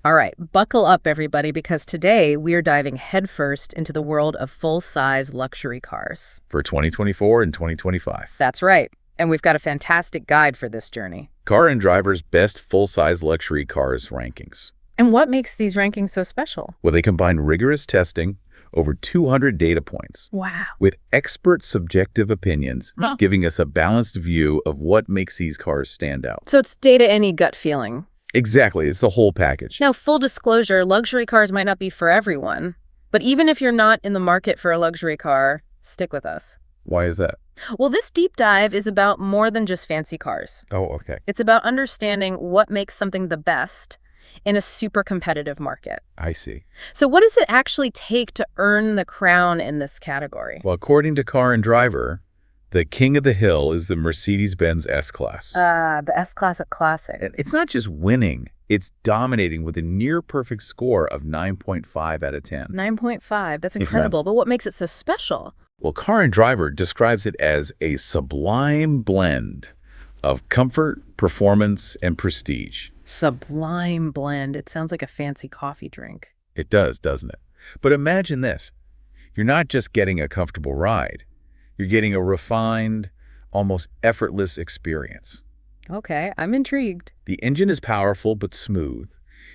All right, buckle up, everybody, because today we're diving headfirst into the world of full-size luxury cars. For 2024 and 2025. That's right, and we've got a fantastic guide for this journey. Car and Driver's best full-size luxury cars rankings. And what makes these rankings so special? Well, they combine rigorous testing, over 200 data points, Wow. with expert subjective opinions, giving us a balanced view of what makes these cars stand out. So it's data any gut feeling. Exactly, it's the whole package. Now, full disclosure, luxury cars might not be for everyone, but even if you're not in the market for a luxury car, stick with us. Why is that? Well, this deep dive is about more than just fancy cars. Oh, okay. It's about understanding what makes something the best in a super competitive market. I see. So what does it actually take to earn the crown in this category? Well, according to Car and Driver, the king of the hill is the Mercedes-Benz S-Class. The S-Class Classic. And it's not just winning, it's dominating with a near-perfect score of 9.5 out of 10. 9.5, that's incredible. But what makes it so special? Well, Car and Driver describes it as a sublime blend of comfort, performance, and prestige. Sublime blend. It sounds like a fancy coffee drink. It does, doesn't it? But imagine this. You're not just getting a comfortable ride. You're getting a refined, almost effortless experience. Okay, I'm intrigued. The engine is powerful but smooth.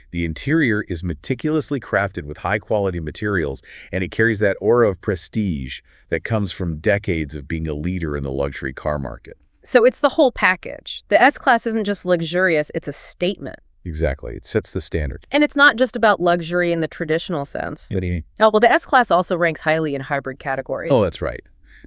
The interior is meticulously crafted with high-quality materials, and it carries that aura of prestige that comes from decades of being a leader in the luxury car market. So it's the whole package. The S-Class isn't just luxurious, it's a statement. Exactly. It sets the standard. And it's not just about luxury in the traditional sense. What do you mean? Oh, well, the S-Class also ranks highly in hybrid categories. Oh, that's right.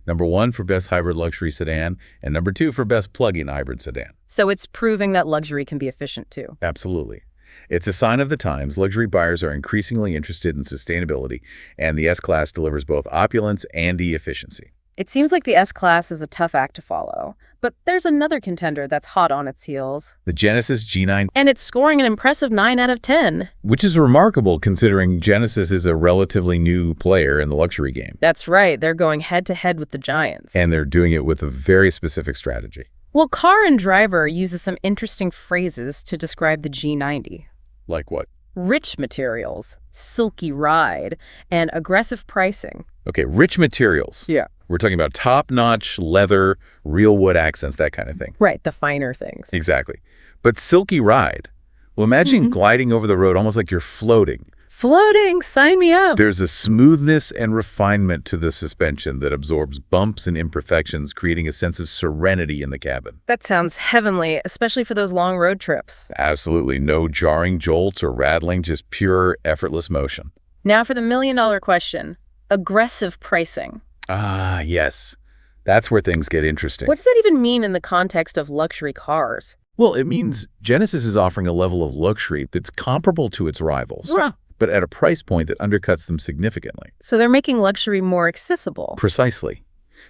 Number 1 for best hybrid luxury sedan, and number 2 for best plug-in hybrid sedan. So it's proving that luxury can be efficient too. Absolutely. It's a sign of the times. Luxury buyers are increasingly interested in sustainability, and the S-Class delivers both opulence and efficiency. It seems like the S-Class is a tough act to follow, but there's another contender that's hot on its heels. The Genesis G9, And it's scoring an impressive 9 out of 10. which is remarkable considering Genesis is a relatively new player in the luxury game. That's right, they're going head-to-head with the giants. And they're doing it with a very specific strategy. Well, Car and Driver uses some interesting phrases to describe the G90. Like what? Rich materials, silky ride, and aggressive pricing. Okay, rich materials. Yeah. We're talking about top-notch leather, real wood accents, that kind of thing. Right, the finer things. Exactly. But silky ride. Well, imagine gliding over the road almost like you're floating. Floating, sign me up. There's a smoothness and refinement to the suspension that absorbs bumps and imperfections, creating a sense of serenity in the cabin. That sounds heavenly, especially for those long road trips. Absolutely no jarring jolts or rattling, just pure, effortless motion. Now for the million-dollar question. Aggressive pricing. Ah, yes. That's where things get interesting. What does that even mean in the context of luxury cars? Well, it means Genesis is offering a level of luxury that's comparable to its rivals, but at a price point that undercuts them significantly. So they're making luxury more accessible. Precisely.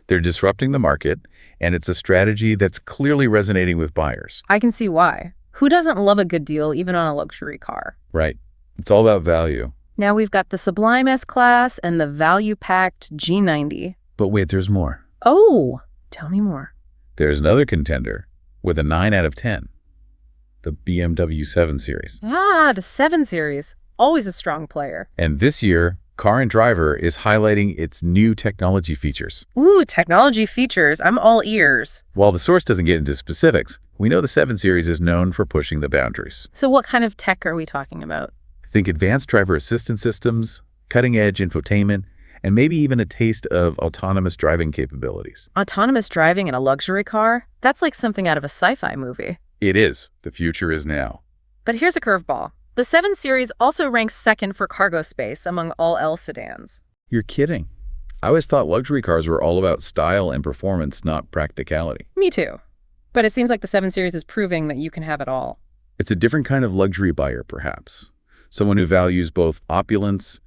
They're disrupting the market, and it's a strategy that's clearly resonating with buyers. I can see why. Who doesn't love a good deal even on a luxury car? Right. It's all about value. Now we've got the Sublime S-Class and the value-packed G90. But wait, there's more. Oh, tell me more. There's another contender with a 9 out of 10. The BMW 7 Series. Ah, the 7 Series. Always a strong player. And this year, Car and Driver is highlighting its new technology features. Ooh, technology features. I'm all ears. While the source doesn't get into specifics, we know the 7 Series is known for pushing the boundaries. So what kind of tech are we talking about? Think advanced driver assistance systems, cutting-edge infotainment, and maybe even a taste of autonomous driving capabilities. Autonomous driving in a luxury car? That's like something out of a sci-fi movie. It is. The future is now. But here's a curveball. The 7 Series also ranks second for cargo space among all L sedans. You're kidding. I always thought luxury cars were all about style and performance, not practicality. Me too. But it seems like the 7 Series is proving that you can have it all. It's a different kind of luxury buyer, perhaps. Someone who values both opulence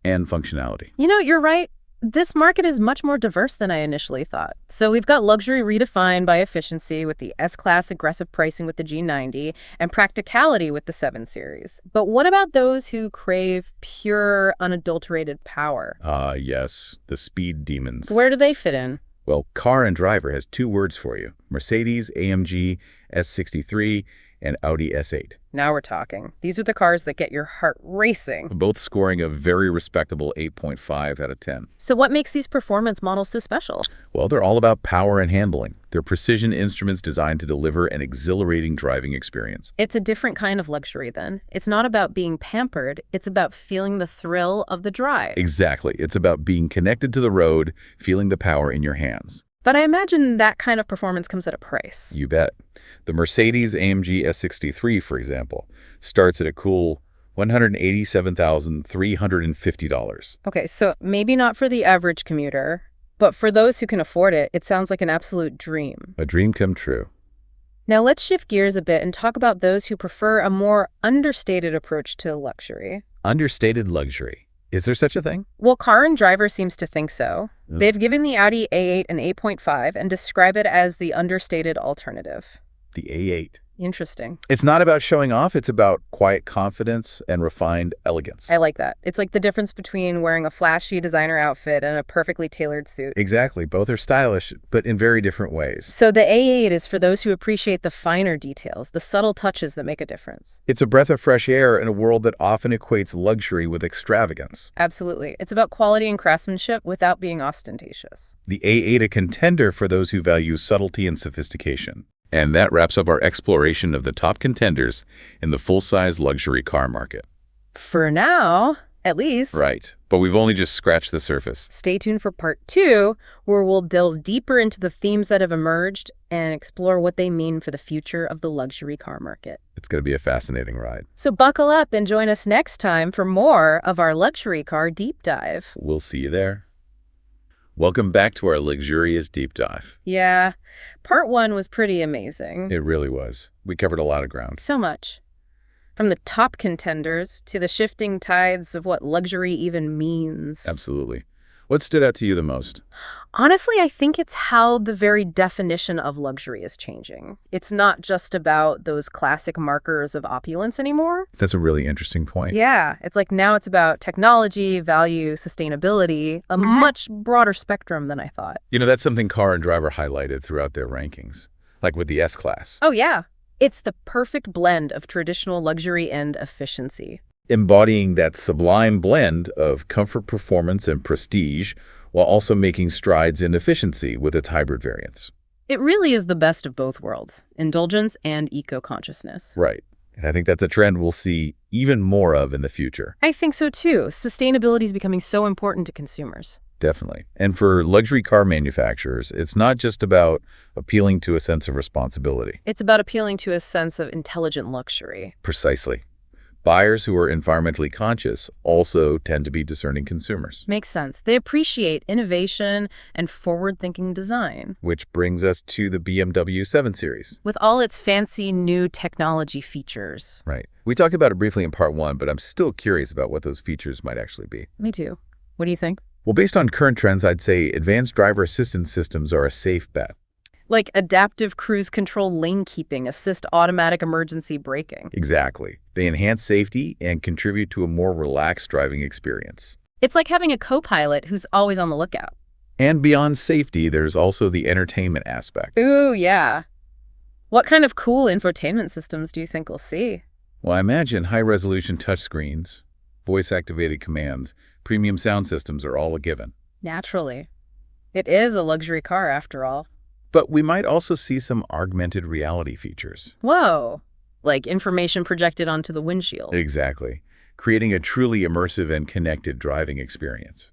and functionality. You know, you're right. This market is much more diverse than I initially thought. So we've got luxury redefined by efficiency with the S-Class aggressive pricing with the G90 and practicality with the 7 Series. But what about those who crave pure, unadulterated power? Ah, yes, the speed demons. Where do they fit in? Well, Car and Driver has 2 words for you. Mercedes-AMG S63 and Audi S8, Now we're talking. These are the cars that get your heart racing. both scoring a very respectable 8.5 out of 10. So what makes these performance models so special? Well, they're all about power and handling. They're precision instruments designed to deliver an exhilarating driving experience. It's a different kind of luxury then. It's not about being pampered, it's about feeling the thrill of the drive. Exactly. It's about being connected to the road, feeling the power in your hands. But I imagine that kind of performance comes at a price. You bet. The Mercedes-AMG S63, for example, starts at a cool $187,350. Okay, so maybe not for the average commuter, but for those who can afford it, it sounds like an absolute dream. A dream come true. Now let's shift gears a bit and talk about those who prefer a more understated approach to luxury. Understated luxury. Is there such a thing? Well, Car and Driver seems to think so. They've given the Audi A8 an 8.5 and describe it as the understated alternative. The A8. Interesting. It's not about showing off, it's about quiet confidence and refined elegance. I like that. It's like the difference between wearing a flashy designer outfit and a perfectly tailored suit. Exactly. Both are stylish, but in very different ways. So the A8 is for those who appreciate the finer details, the subtle touches that make a difference. It's a breath of fresh air in a world that often equates luxury with extravagance. Absolutely. It's about quality and craftsmanship without being ostentatious. The A8 a contender for those who value subtlety and sophistication. And that wraps up our exploration of the top contenders in the full-size luxury car market. For now, at least. Right. But we've only just scratched the surface. Stay tuned for part 2, where we'll delve deeper into the themes that have emerged and explore what they mean for the future of the luxury car market. It's going to be a fascinating ride. So buckle up and join us next time for more of our luxury car deep dive. We'll see you there. Welcome back to our luxurious deep dive. Yeah, part 1 was pretty amazing. It really was. We covered a lot of ground. So much. From the top contenders to the shifting tides of what luxury even means. Absolutely. What stood out to you the most? Honestly, I think it's how the very definition of luxury is changing. It's not just about those classic markers of opulence anymore. That's a really interesting point. Yeah, it's like now it's about technology, value, sustainability, a much broader spectrum than I thought. You know, that's something Car and Driver highlighted throughout their rankings, like with the S-Class. Oh, yeah. It's the perfect blend of traditional luxury and efficiency. Embodying that sublime blend of comfort, performance, and prestige, while also making strides in efficiency with its hybrid variants. It really is the best of both worlds, indulgence and eco-consciousness. Right. And I think that's a trend we'll see even more of in the future. I think so too. Sustainability is becoming so important to consumers. Definitely. And for luxury car manufacturers, it's not just about appealing to a sense of responsibility. It's about appealing to a sense of intelligent luxury. Precisely. Buyers who are environmentally conscious also tend to be discerning consumers. Makes sense. They appreciate innovation and forward-thinking design. Which brings us to the BMW 7 Series. With all its fancy new technology features. Right. We talked about it briefly in part 1, but I'm still curious about what those features might actually be. Me too. What do you think? Well, based on current trends, I'd say advanced driver assistance systems are a safe bet. Like adaptive cruise control lane keeping, assist automatic emergency braking. Exactly. They enhance safety and contribute to a more relaxed driving experience. It's like having a co-pilot who's always on the lookout. And beyond safety, there's also the entertainment aspect. Ooh, yeah. What kind of cool infotainment systems do you think we'll see? Well, I imagine high-resolution touchscreens, voice-activated commands, premium sound systems are all a given. Naturally. It is a luxury car, after all. But we might also see some augmented reality features. Whoa. Like information projected onto the windshield. Exactly. Creating a truly immersive and connected driving experience.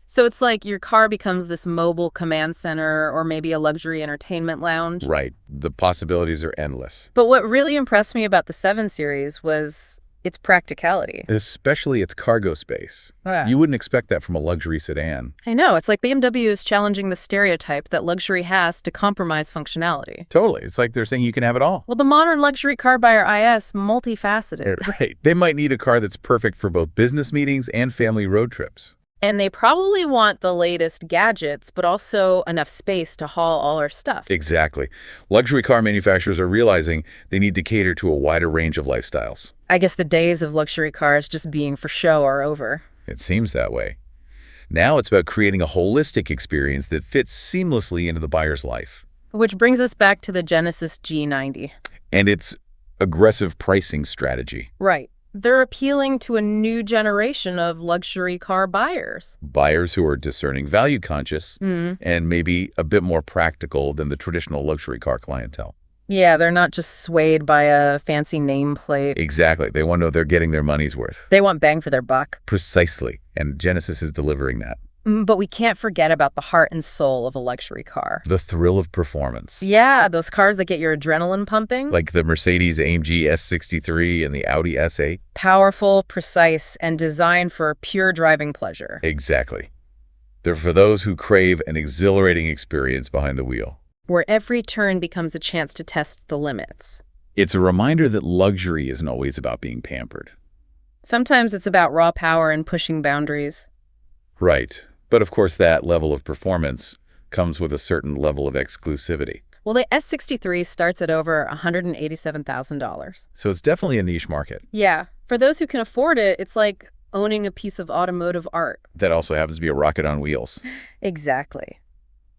So it's like your car becomes this mobile command center or maybe a luxury entertainment lounge. Right. The possibilities are endless. But what really impressed me about the 7 Series was its practicality. Especially its cargo space. Yeah. You wouldn't expect that from a luxury sedan. I know. It's like BMW is challenging the stereotype that luxury has to compromise functionality. Totally. It's like they're saying you can have it all. Well, the modern luxury car buyer is multifaceted. Right. They might need a car that's perfect for both business meetings and family road trips. And they probably want the latest gadgets, but also enough space to haul all our stuff. Exactly. Luxury car manufacturers are realizing they need to cater to a wider range of lifestyles. I guess the days of luxury cars just being for show are over. It seems that way. Now it's about creating a holistic experience that fits seamlessly into the buyer's life. Which brings us back to the Genesis G90. And its aggressive pricing strategy. Right. They're appealing to a new generation of luxury car buyers. Buyers who are discerning, value conscious, and maybe a bit more practical than the traditional luxury car clientele. Yeah, they're not just swayed by a fancy nameplate. Exactly. They want to know they're getting their money's worth. They want bang for their buck. Precisely. And Genesis is delivering that. But we can't forget about the heart and soul of a luxury car. The thrill of performance. Yeah, those cars that get your adrenaline pumping. Like the Mercedes-AMG S63 and the Audi S8. Powerful, precise, and designed for pure driving pleasure. Exactly. They're for those who crave an exhilarating experience behind the wheel. Where every turn becomes a chance to test the limits. It's a reminder that luxury isn't always about being pampered. Sometimes it's about raw power and pushing boundaries. Right. But of course, that level of performance comes with a certain level of exclusivity. Well, the S63 starts at over $187,000. So it's definitely a niche market. Yeah. For those who can afford it, it's like owning a piece of automotive art. That also happens to be a rocket on wheels. Exactly.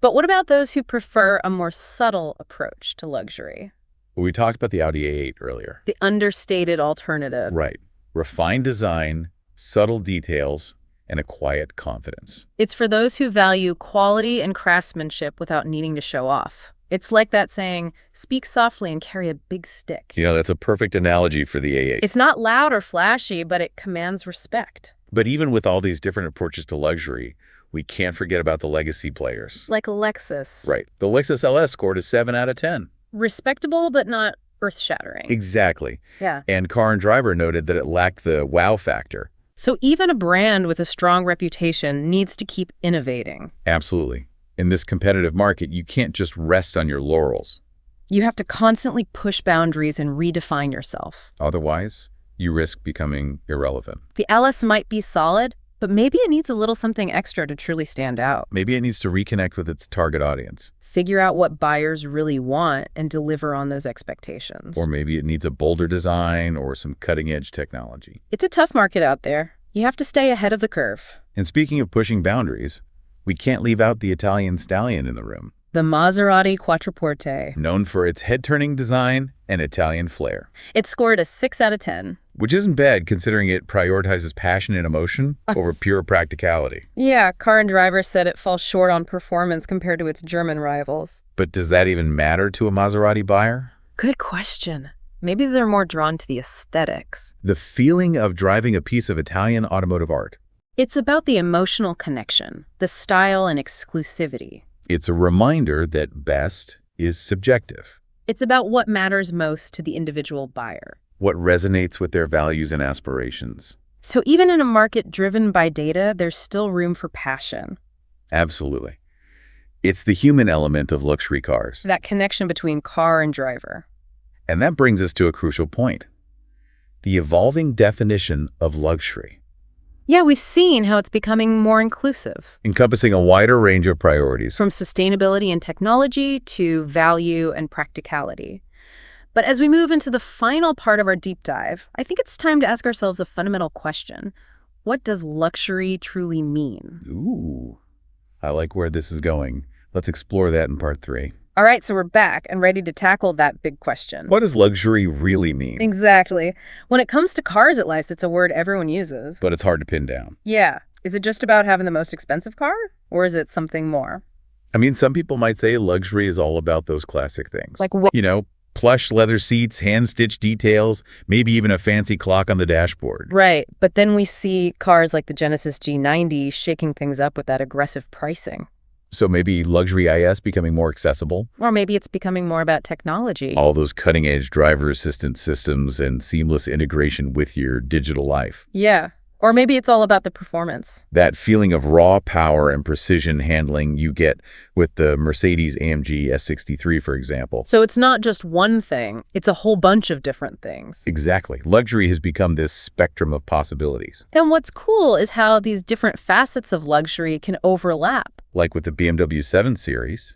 But what about those who prefer a more subtle approach to luxury? We talked about the Audi A8 earlier. The understated alternative. Right. Refined design, subtle details, and a quiet confidence. It's for those who value quality and craftsmanship without needing to show off. It's like that saying, speak softly and carry a big stick. You know, that's a perfect analogy for the A8. It's not loud or flashy, but it commands respect. But even with all these different approaches to luxury, we can't forget about the legacy players. Like Lexus. Right. The Lexus LS scored a 7 out of 10. Respectable, but not earth-shattering. Exactly. Yeah. And Car and Driver noted that it lacked the wow factor. So even a brand with a strong reputation needs to keep innovating. Absolutely. In this competitive market, you can't just rest on your laurels. You have to constantly push boundaries and redefine yourself. Otherwise, you risk becoming irrelevant. The LS might be solid, but maybe it needs a little something extra to truly stand out. Maybe it needs to reconnect with its target audience. Figure out what buyers really want and deliver on those expectations. Or maybe it needs a bolder design or some cutting-edge technology. It's a tough market out there. You have to stay ahead of the curve. And speaking of pushing boundaries, we can't leave out the Italian stallion in the room. The Maserati Quattroporte. Known for its head-turning design and Italian flair. It scored a 6 out of 10. Which isn't bad considering it prioritizes passion and emotion over pure practicality. Yeah, Car and Driver said it falls short on performance compared to its German rivals. But does that even matter to a Maserati buyer? Good question. Maybe they're more drawn to the aesthetics. The feeling of driving a piece of Italian automotive art. It's about the emotional connection, the style and exclusivity. It's a reminder that best is subjective. It's about what matters most to the individual buyer. What resonates with their values and aspirations. So even in a market driven by data, there's still room for passion. Absolutely. It's the human element of luxury cars. That connection between car and driver. And that brings us to a crucial point. The evolving definition of luxury. Yeah, we've seen how it's becoming more inclusive. Encompassing a wider range of priorities. From sustainability and technology to value and practicality. But as we move into the final part of our deep dive, I think it's time to ask ourselves a fundamental question. What does luxury truly mean? Ooh, I like where this is going. Let's explore that in part 3. All right, so we're back and ready to tackle that big question. What does luxury really mean? Exactly. When it comes to cars, at least, it's a word everyone uses. But it's hard to pin down. Yeah. Is it just about having the most expensive car? Or is it something more? I mean, some people might say luxury is all about those classic things. Like what? You know, plush leather seats, hand-stitched details, maybe even a fancy clock on the dashboard. Right. But then we see cars like the Genesis G90 shaking things up with that aggressive pricing. So maybe luxury IS becoming more accessible? Or maybe it's becoming more about technology. All those cutting-edge driver assistance systems and seamless integration with your digital life. Yeah. Or maybe it's all about the performance. That feeling of raw power and precision handling you get with the Mercedes-AMG S63, for example. So it's not just one thing. It's a whole bunch of different things. Exactly. Luxury has become this spectrum of possibilities. And what's cool is how these different facets of luxury can overlap. Like with the BMW 7 Series,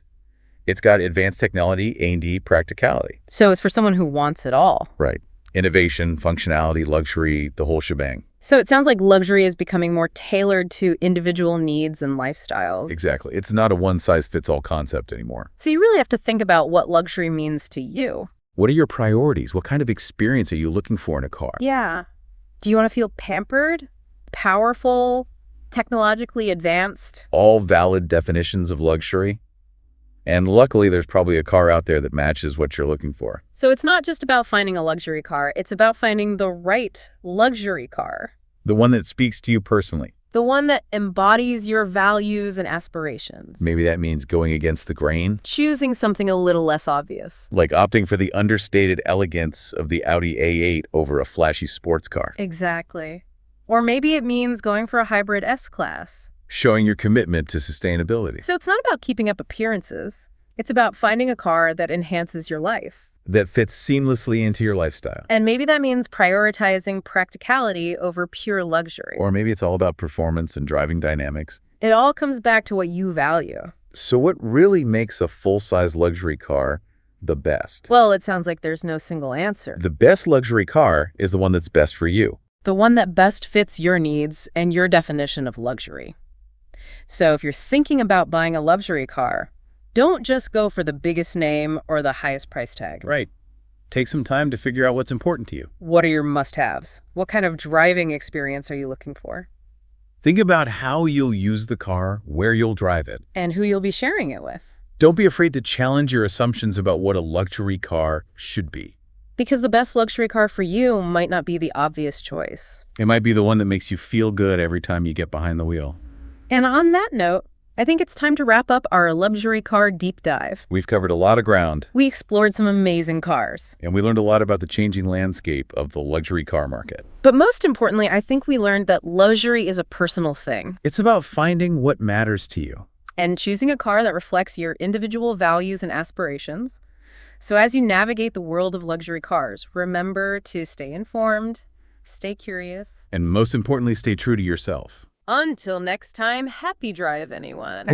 it's got advanced technology, A&D, practicality. So it's for someone who wants it all. Right. Innovation, functionality, luxury, the whole shebang. So it sounds like luxury is becoming more tailored to individual needs and lifestyles. Exactly. It's not a one-size-fits-all concept anymore. So you really have to think about what luxury means to you. What are your priorities? What kind of experience are you looking for in a car? Yeah. Do you want to feel pampered, powerful, technologically advanced? All valid definitions of luxury. And luckily, there's probably a car out there that matches what you're looking for. So it's not just about finding a luxury car, it's about finding the right luxury car. The one that speaks to you personally. The one that embodies your values and aspirations. Maybe that means going against the grain, Choosing something a little less obvious. like opting for the understated elegance of the Audi A8 over a flashy sports car. Exactly. Or maybe it means going for a hybrid S-Class. Showing your commitment to sustainability. So it's not about keeping up appearances. It's about finding a car that enhances your life. That fits seamlessly into your lifestyle. And maybe that means prioritizing practicality over pure luxury. Or maybe it's all about performance and driving dynamics. It all comes back to what you value. So what really makes a full-size luxury car the best? Well, it sounds like there's no single answer. The best luxury car is the one that's best for you. The one that best fits your needs and your definition of luxury. So if you're thinking about buying a luxury car, don't just go for the biggest name or the highest price tag. Right. Take some time to figure out what's important to you. What are your must-haves? What kind of driving experience are you looking for? Think about how you'll use the car, where you'll drive it. And who you'll be sharing it with. Don't be afraid to challenge your assumptions about what a luxury car should be. Because the best luxury car for you might not be the obvious choice. It might be the one that makes you feel good every time you get behind the wheel. And on that note, I think it's time to wrap up our luxury car deep dive. We've covered a lot of ground, We explored some amazing cars. and we learned a lot about the changing landscape of the luxury car market. But most importantly, I think we learned that luxury is a personal thing. It's about finding what matters to you. And choosing a car that reflects your individual values and aspirations. So as you navigate the world of luxury cars, remember to stay informed, stay curious. And most importantly, stay true to yourself. Until next time, happy drive, anyone.